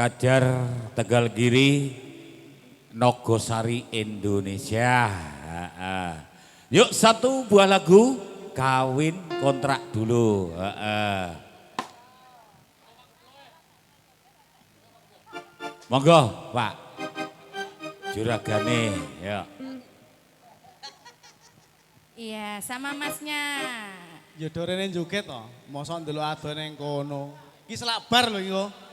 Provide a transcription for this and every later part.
Kajar Tegal Giri Nogosari Indonesia. Yuk satu buah lagu kawin kontrak dulu. Monggo Pak Juragane ya. Iya sama masnya. Ya dorene joget to, mosok ndelok adone ning kono. Iki selabar lho iki kok.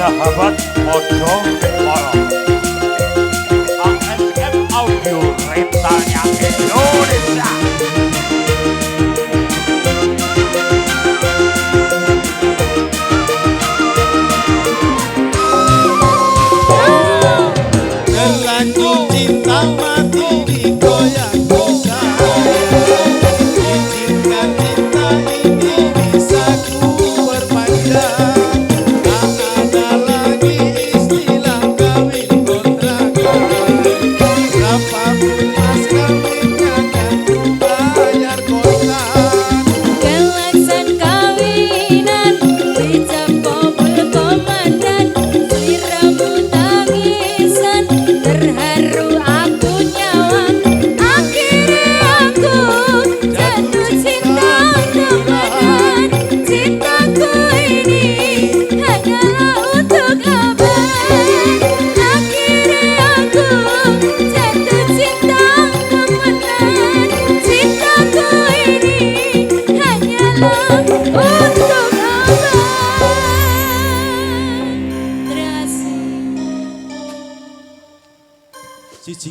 sahabat Ojo Oro. ASM Audio rentalnya Indonesia. Lelaki cinta mati digoyang sayang. Izinkan cinta ini bisa ku perpanjang. Tak ada lagi istilah kawin kontrakan. Berapapun mas kawinnya kan ku bayar kontan. Kelaksan kawinan dicap kabul komandan, seliramu tangisan terharu aku nyawang. Akhirnya aku jatuh cinta teman, cintaku ini hanyalah untuk abad. Akhirnya aku jatuh cinta teman, cintaku ini hanyalah untuk abad. Terima kasih. Siji